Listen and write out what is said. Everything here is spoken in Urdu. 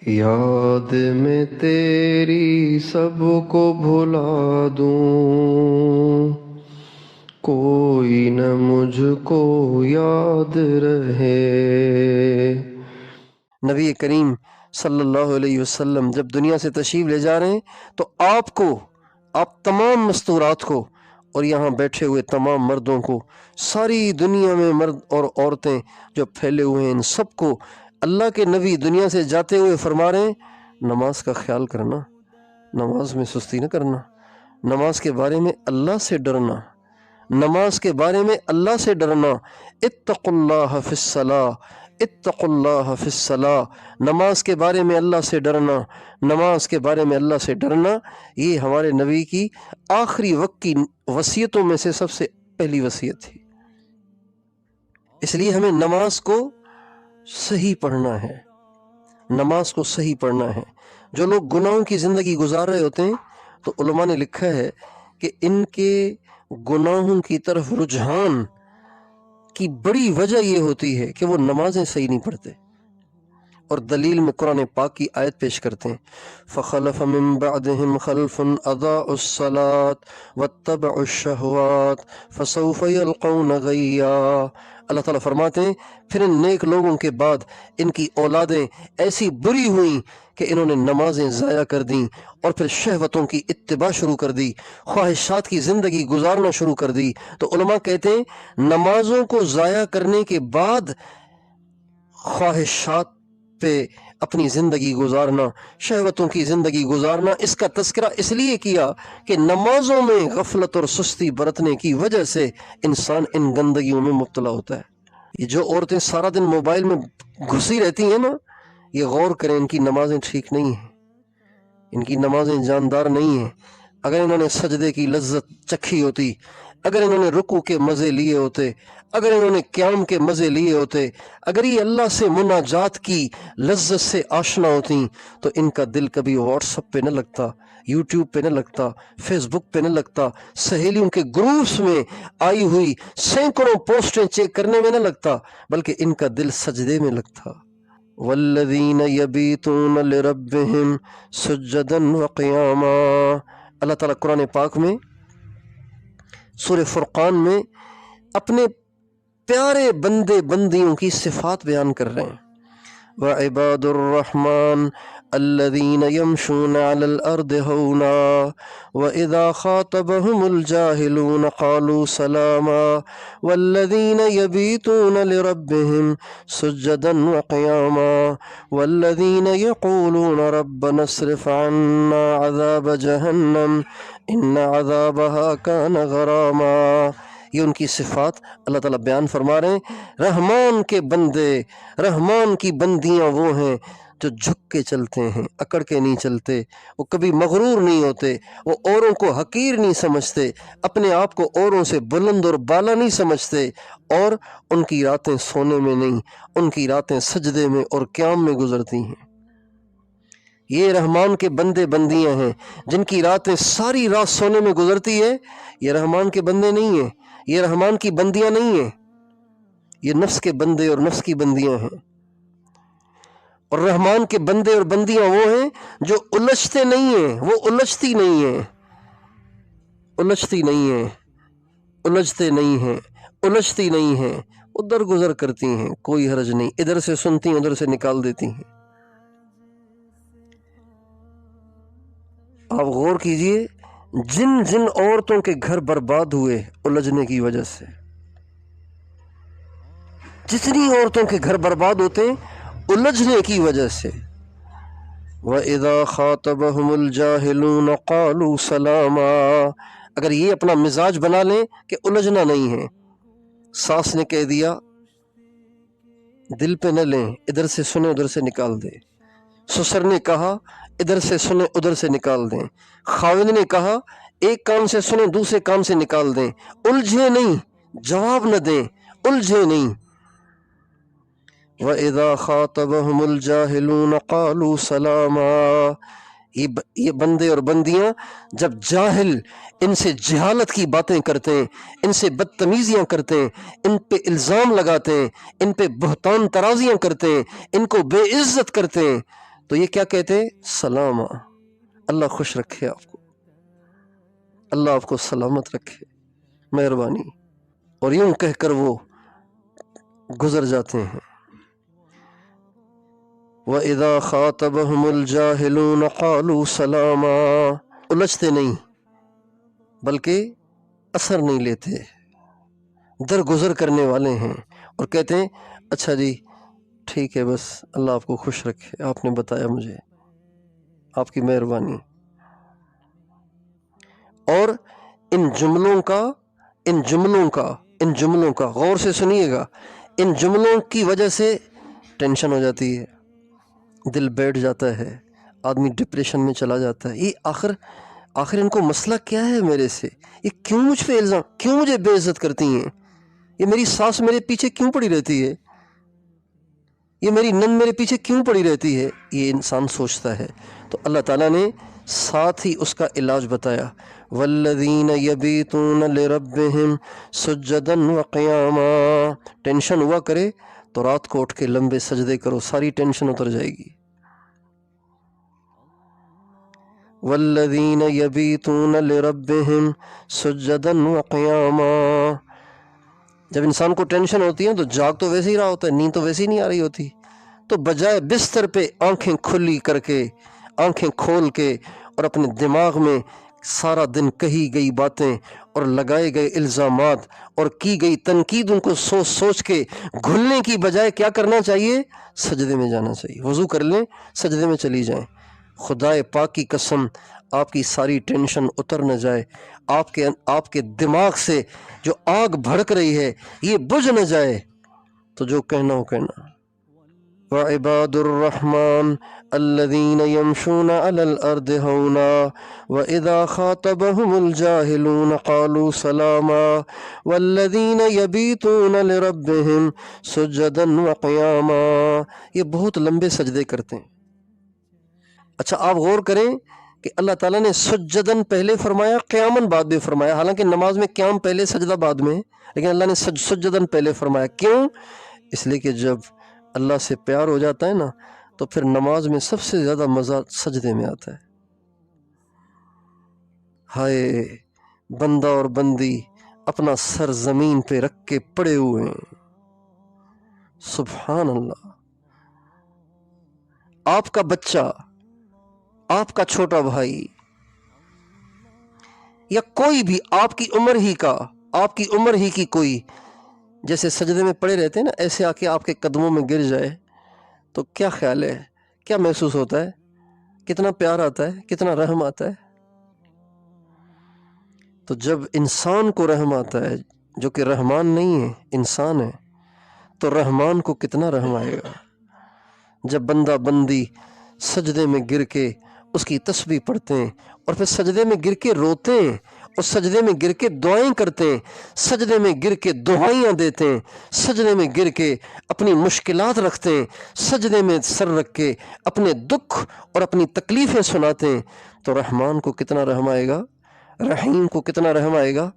یاد میں تیری سب کو بھلا دوں، کوئی نہ مجھ کو یاد رہے۔ نبی کریم صلی اللہ علیہ وسلم جب دنیا سے تشریف لے جا رہے ہیں تو آپ تمام مستورات کو اور یہاں بیٹھے ہوئے تمام مردوں کو، ساری دنیا میں مرد اور عورتیں جو پھیلے ہوئے ہیں، ان سب کو اللہ کے نبی دنیا سے جاتے ہوئے فرما رہے ہیں نماز کا خیال کرنا، نماز میں سستی نہ کرنا، نماز کے بارے میں اللہ سے ڈرنا، نماز کے بارے میں اللہ سے ڈرنا۔ اتقوا اللہ فی الصلاۃ، اتقوا اللہ فی الصلاۃ، نماز کے بارے میں اللہ سے ڈرنا، نماز کے بارے میں اللہ سے ڈرنا، یہ ہمارے نبی کی آخری وقت کی وصیتوں میں سے سب سے پہلی وصیت تھی۔ اس لیے ہمیں نماز کو صحیح پڑھنا ہے، نماز کو صحیح پڑھنا ہے۔ جو لوگ گناہوں کی زندگی گزار رہے ہوتے ہیں تو علماء نے لکھا ہے کہ ان کے گناہوں کی طرف رجحان کی بڑی وجہ یہ ہوتی ہے کہ وہ نمازیں صحیح نہیں پڑھتے، اور دلیل میں قرآن پاک کی آیت پیش کرتے ہیں فَخَلَفَ مِن بَعْدِهِمْ خَلْفٌ أَضَاعُوا الصَّلَاةَ وَاتَّبَعُوا الشَّهَوَاتِ فَسَوْفَ يَلْقَوْنَ غَيًّا۔ اللہ تعالیٰ فرماتے ہیں پھر ان نیک لوگوں کے بعد ان کی اولادیں ایسی بری ہوئیں کہ انہوں نے نمازیں ضائع کر دیں اور پھر شہوتوں کی اتباع شروع کر دی، خواہشات کی زندگی گزارنا شروع کر دی۔ تو علماء کہتے ہیں نمازوں کو ضائع کرنے کے بعد خواہشات پہ اپنی زندگی گزارنا، شہوتوں کی زندگی گزارنا، اس کا تذکرہ اس لیے کیا کہ نمازوں میں غفلت اور سستی برتنے کی وجہ سے انسان ان گندگیوں میں مبتلا ہوتا ہے۔ یہ جو عورتیں سارا دن موبائل میں گھسی رہتی ہیں نا، یہ غور کریں، ان کی نمازیں ٹھیک نہیں ہیں، ان کی نمازیں جاندار نہیں ہیں۔ اگر انہوں نے سجدے کی لذت چکھی ہوتی، اگر انہوں نے رکوع کے مزے لیے ہوتے، اگر انہوں نے قیام کے مزے لیے ہوتے، اگر یہ اللہ سے مناجات کی لذت سے آشنا ہوتی تو ان کا دل کبھی واٹس ایپ پہ نہ لگتا، یوٹیوب پہ نہ لگتا، فیس بک پہ نہ لگتا، سہیلیوں کے گروپس میں آئی ہوئی سینکڑوں پوسٹیں چیک کرنے میں نہ لگتا، بلکہ ان کا دل سجدے میں لگتا۔ والذین یبیتون لربہم سجدا وقیاما۔ اللہ تعالیٰ قرآن پاک میں سورہ فرقان میں اپنے پیارے بندے بندیوں کی صفات بیان کر رہے ہیں۔ وعباد الرحمن الذین یمشون علی الارض ہونا واذا خاطبهم الجاہلون قالوا سلاما والذین یبیتون لربهم سجدا وقیاما والذین یقولون ربنا اصرف عنا عذاب جہنم ان عذابها کان غراما۔ یہ ان کی صفات اللہ تعالیٰ بیان فرما رہے ہیں۔ رحمان کے بندے، رحمان کی بندیاں وہ ہیں جو جھک کے چلتے ہیں، اکڑ کے نہیں چلتے، وہ کبھی مغرور نہیں ہوتے، وہ اوروں کو حقیر نہیں سمجھتے، اپنے آپ کو اوروں سے بلند اور بالا نہیں سمجھتے، اور ان کی راتیں سونے میں نہیں، ان کی راتیں سجدے میں اور قیام میں گزرتی ہیں۔ یہ رحمان کے بندے بندیاں ہیں جن کی راتیں ساری رات سونے میں گزرتی ہے۔ یہ رحمان کے بندے نہیں ہیں، یہ رحمان کی بندیاں نہیں ہیں، یہ نفس کے بندے اور نفس کی بندیاں ہیں۔ اور رحمان کے بندے اور بندیاں وہ ہیں جو الجھتے نہیں ہیں، وہ الجھتی نہیں ہیں، الجھتی نہیں ہیں، الجھتے نہیں ہیں، الجھتی نہیں ہیں، وہ درگزر کرتی ہیں، کوئی حرج نہیں، ادھر سے سنتی ہیں ادھر سے نکال دیتی ہیں۔ آپ غور کیجئے جن جن عورتوں کے گھر برباد ہوئے الجھنے کی وجہ سے، جتنی عورتوں کے گھر برباد ہوتے ہیں الجھنے کی وجہ سے۔ وَإِذَا خَاطَبَهُمُ الْجَاهِلُونَ قَالُوا سَلَامًا۔ اگر یہ اپنا مزاج بنا لیں کہ الجھنا نہیں ہے، ساس نے کہہ دیا دل پہ نہ لیں، ادھر سے سنیں ادھر سے نکال دیں، سسر نے کہا ادھر سے سنیں ادھر سے نکال دیں، خاوند نے کہا ایک کان سے سنیں دوسرے کان سے نکال دیں، الجھے نہیں، جواب نہ دیں، الجھے نہیں۔ وَإِذَا خَاطَبَهُمُ الْجَاهِلُونَ قَالُوا سَلَامًا۔ یہ بندے اور بندیاں جب جاہل ان سے جہالت کی باتیں کرتے ہیں، ان سے بدتمیزیاں کرتے ہیں، ان پہ الزام لگاتے ہیں، ان پہ بہتان ترازیاں کرتے ہیں، ان کو بے عزت کرتے ہیں، تو یہ کیا کہتے ہیں؟ سلامہ، اللہ خوش رکھے آپ کو، اللہ آپ کو سلامت رکھے، مہربانی، اور یوں کہہ کر وہ گزر جاتے ہیں۔ وَإِذَا خَاطَبَهُمُ الْجَاهِلُونَ قَالُوا سَلَامًا، الجھتے نہیں بلکہ اثر نہیں لیتے، درگزر کرنے والے ہیں اور کہتے ہیں اچھا جی ٹھیک ہے، بس اللہ آپ کو خوش رکھے، آپ نے بتایا مجھے، آپ کی مہربانی۔ اور ان جملوں کا غور سے سنیے گا، ان جملوں کی وجہ سے ٹینشن ہو جاتی ہے، دل بیٹھ جاتا ہے، آدمی ڈپریشن میں چلا جاتا ہے۔ یہ آخر ان کو مسئلہ کیا ہے میرے سے؟ یہ کیوں مجھ پہ الزام، کیوں مجھے بے عزت کرتی ہیں؟ یہ میری ساس میرے پیچھے کیوں پڑی رہتی ہے؟ یہ میری نند میرے پیچھے کیوں پڑی رہتی ہے؟ یہ انسان سوچتا ہے۔ تو اللہ تعالیٰ نے ساتھ ہی اس کا علاج بتایا، والذین یبیتون لربہم سجدا وقیاما، ٹینشن ہوا کرے تو رات کو اٹھ کے لمبے سجدے کرو، ساری ٹینشن اتر جائے گی۔ والذین یبیتون لربہم سجدا وقیاما، جب انسان کو ٹینشن ہوتی ہے تو جاگ تو ویسے ہی رہا ہوتا ہے، نیند تو ویسے ہی نہیں آ رہی ہوتی، تو بجائے بستر پہ آنکھیں کھلی کر کے، آنکھیں کھول کے، اور اپنے دماغ میں سارا دن کہی گئی باتیں اور لگائے گئے الزامات اور کی گئی تنقیدوں کو سوچ سوچ کے گھلنے کی بجائے کیا کرنا چاہیے؟ سجدے میں جانا چاہیے، وضو کر لیں، سجدے میں چلی جائیں۔ خدائے پاک کی قسم، آپ کی ساری ٹینشن اتر نہ جائے، آپ کے دماغ سے جو آگ بھڑک رہی ہے یہ بجھ نہ جائے، تو جو کہنا ہو کہنا۔ وعباد الرحمن الذين يمشون على الأرض هونا وإذا خاطبهم الجاهلون قالوا سلاما والذين يبيتون لربهم سجدا وقياما، یہ بہت لمبے سجدے کرتے ہیں۔ اچھا آپ غور کریں کہ اللہ تعالیٰ نے سجدن پہلے فرمایا، قیامن بعد میں فرمایا، حالانکہ نماز میں قیام پہلے سجدہ بعد میں، لیکن اللہ نے سجدن پہلے فرمایا۔ کیوں؟ اس لیے کہ جب اللہ سے پیار ہو جاتا ہے نا تو پھر نماز میں سب سے زیادہ مزہ سجدے میں آتا ہے۔ ہائے بندہ اور بندی اپنا سر زمین پہ رکھ کے پڑے ہوئے ہیں، سبحان اللہ۔ آپ کا بچہ، آپ کا چھوٹا بھائی، یا کوئی بھی آپ کی عمر ہی کی کوئی جیسے سجدے میں پڑے رہتے ہیں نا، ایسے آ کے آپ کے قدموں میں گر جائے تو کیا خیال ہے، کیا محسوس ہوتا ہے؟ کتنا پیار آتا ہے، کتنا رحم آتا ہے۔ تو جب انسان کو رحم آتا ہے جو کہ رحمان نہیں ہے، انسان ہے، تو رحمان کو کتنا رحم آئے گا؟ جب بندہ بندی سجدے میں گر کے اس کی تسبیح پڑھتے ہیں اور پھر سجدے میں گر کے روتے ہیں اور سجدے میں گر کے دعائیں کرتے ہیں، سجدے میں گر کے دعائیاں دیتے ہیں، سجدے میں گر کے اپنی مشکلات رکھتے ہیں، سجدے میں سر رکھ کے اپنے دکھ اور اپنی تکلیفیں سناتے ہیں، تو رحمان کو کتنا رحم آئے گا، رحیم کو کتنا رحم آئے گا۔